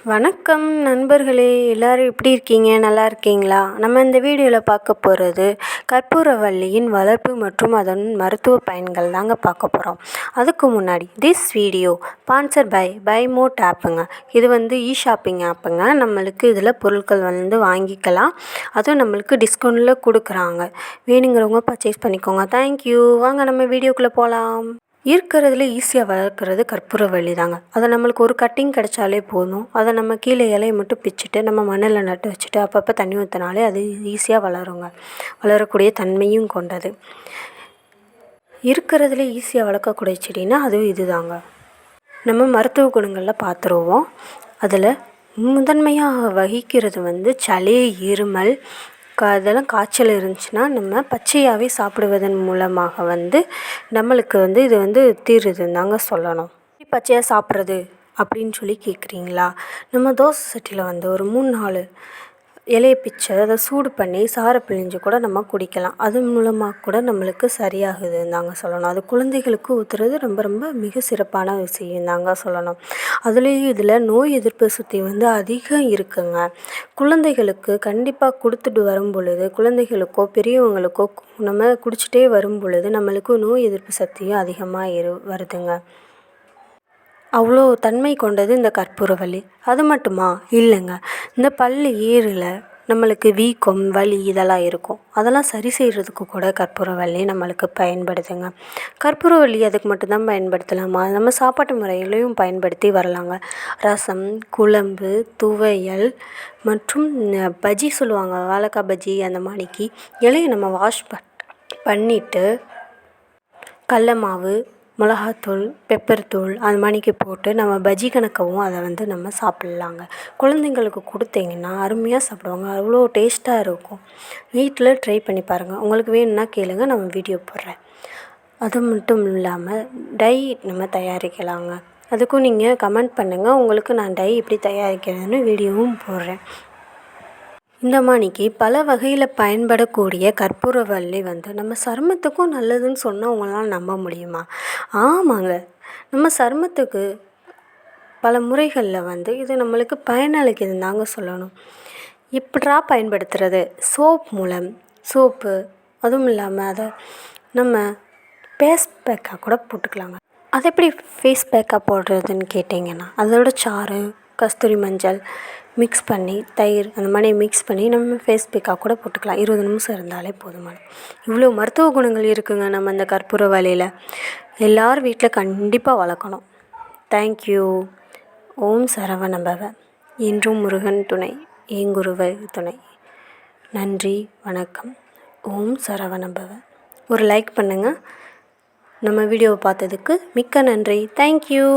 வணக்கம் நண்பர்களே, எல்லோரும் எப்படி இருக்கீங்க? நல்லா இருக்கீங்களா? நம்ம இந்த வீடியோவில் பார்க்க போகிறது கற்பூரவல்லியின் வளர்ப்பு மற்றும் அதன் மருத்துவ பயன்கள் தாங்க பார்க்க போகிறோம். அதுக்கு முன்னாடி this video sponsor by Mod ஆப்புங்க. இது ஷாப்பிங் ஆப்புங்க. நம்மளுக்கு இதில் பொருட்கள் வாங்கிக்கலாம். அதுவும் நம்மளுக்கு டிஸ்கவுண்ட்டில் கொடுக்குறாங்க. வேணுங்கிறவங்க பர்ச்சேஸ் பண்ணிக்கோங்க. தேங்க்யூ. வாங்க நம்ம வீடியோக்குள்ளே போகலாம். இருக்கிறதுல ஈஸியாக வளர்க்குறது கற்பூரவல்லி தாங்க. அதை நம்மளுக்கு ஒரு கட்டிங் கிடச்சாலே போதும். அதை நம்ம கீழே இலையை மட்டும் பிச்சுட்டு நம்ம மண்ணில் நட்டு வச்சுட்டு அப்பப்போ தண்ணி ஊற்றினாலே அது ஈஸியாக வளருங்க. வளரக்கூடிய தன்மையும் கொண்டது. இருக்கிறதுல ஈஸியாக வளர்க்கக்கூடிய செடினா அதுவும் இது தாங்க. நம்ம மருத்துவ குணங்களில் பார்த்துருவோம். அதில் முதன்மையாக வகிக்கிறது சளி, இருமல், அதெல்லாம் காய்ச்சல் இருந்துச்சுன்னா நம்ம பச்சையாகவே சாப்பிடுவதன் மூலமாக நம்மளுக்கு இது தீருதுன்னு தாங்க சொல்லணும். பச்சையாக சாப்பிட்றது அப்படின்னு சொல்லி கேட்குறீங்களா? நம்ம தோசை சட்டியில் ஒரு 3-4 இலையை பிச்சு அதை சூடு பண்ணி சாறை பிழிஞ்சு கூட நம்ம குடிக்கலாம். அது மூலமாக கூட நம்மளுக்கு சரியாகுதுன்னு தாங்க சொல்லணும். அது குழந்தைகளுக்கு ஊற்றுறது ரொம்ப ரொம்ப மிக சிறப்பான விஷயம் தாங்க சொல்லணும். அதுலேயும் இதில் நோய் எதிர்ப்பு சக்தி அதிகம் இருக்குங்க. குழந்தைகளுக்கு கண்டிப்பாக கொடுத்துட்டு வரும் பொழுது, குழந்தைகளுக்கோ பெரியவங்களுக்கோ நம்ம குடிச்சிட்டே வரும் பொழுது நம்மளுக்கு நோய் எதிர்ப்பு சக்தியும் அதிகமாக வருதுங்க. அவ்வளோ தன்மை கொண்டது இந்த கற்பூரவல்லி. அது மட்டுமா? இல்லைங்க. இந்த பல்லு ஈறில் நம்மளுக்கு வீக்கம், வலி இதெல்லாம் இருக்கும். அதெல்லாம் சரி செய்கிறதுக்கு கூட கற்பூரவல்லி நம்மளுக்கு பயன்படுதுங்க. கற்பூரவல்லி அதுக்கு மட்டும்தான் பயன்படுத்தலாமா? நம்ம சாப்பாட்டு முறையிலையும் பயன்படுத்தி வரலாங்க. ரசம், குழம்பு, துவையல் மற்றும் பஜ்ஜி சொல்லுவாங்க, வாழைக்காய் பஜ்ஜி. அந்த மாதிரிக்கு இலையை நம்ம வாஷ் பண்ணிவிட்டு கடல மாவு, மிளகாத்தூள், பெப்பர் தூள் அது மாதிரிக்கு போட்டு நம்ம பஜ்ஜி கணக்கவும் அதை நம்ம சாப்பிட்லாங்க. குழந்தைங்களுக்கு கொடுத்தீங்கன்னா அருமையாக சாப்பிடுவாங்க. அவ்வளோ டேஸ்ட்டாக இருக்கும். வீட்டில் ட்ரை பண்ணி பாருங்கள். உங்களுக்கு வேணும்னா கேளுங்க, நம்ம வீடியோ போடுறேன். அது மட்டும் இல்லாமல் டை நம்ம தயாரிக்கலாங்க. அதுக்கும் நீங்கள் கமெண்ட் பண்ணுங்கள். உங்களுக்கு நான் டை எப்படி தயாரிக்கிறதுன்னு வீடியோவும் போடுறேன். இந்த மாதிரிக்கு பல வகையில் பயன்படக்கூடிய கற்பூரவல்லி நம்ம சருமத்துக்கும் நல்லதுன்னு சொன்னால் உங்களால் நம்ப முடியுமா? ஆமாங்க. நம்ம சருமத்துக்கு பல முறைகளில் இது நம்மளுக்கு பயனளிக்குதுன்னு தாங்க சொல்லணும். எப்படிரா பயன்படுத்துகிறது? சோப் மூலம், சோப்பு. அதுவும் இல்லாமல் அதை நம்ம ஃபேஸ் பேக்காக கூட போட்டுக்கலாங்க. அது எப்படி ஃபேஸ் பேக்காக போடுறதுன்னு கேட்டிங்கன்னா, அதோட சாறு, கஸ்தூரி மஞ்சள் மிக்ஸ் பண்ணி, தயிர் அந்த மாதிரி மிக்ஸ் பண்ணி நம்ம ஃபேஸ் பேக்காக கூட போட்டுக்கலாம். 20 நிமிஷம் இருந்தாலே போதுமானது. இவ்வளோ மருத்துவ குணங்கள் இருக்குங்க நம்ம இந்த கற்பூரவல்லியில். எல்லோரும் வீட்டில் கண்டிப்பாக வளர்க்கணும். தேங்க்யூ. ஓம் சரவணபவ. என்றும் முருகன் துணை, ஏங்குருவை துணை. நன்றி, வணக்கம். ஓம் சரவணபவ. ஒரு லைக் பண்ணுங்கள். நம்ம வீடியோவை பார்த்ததுக்கு மிக்க நன்றி. தேங்க்யூ.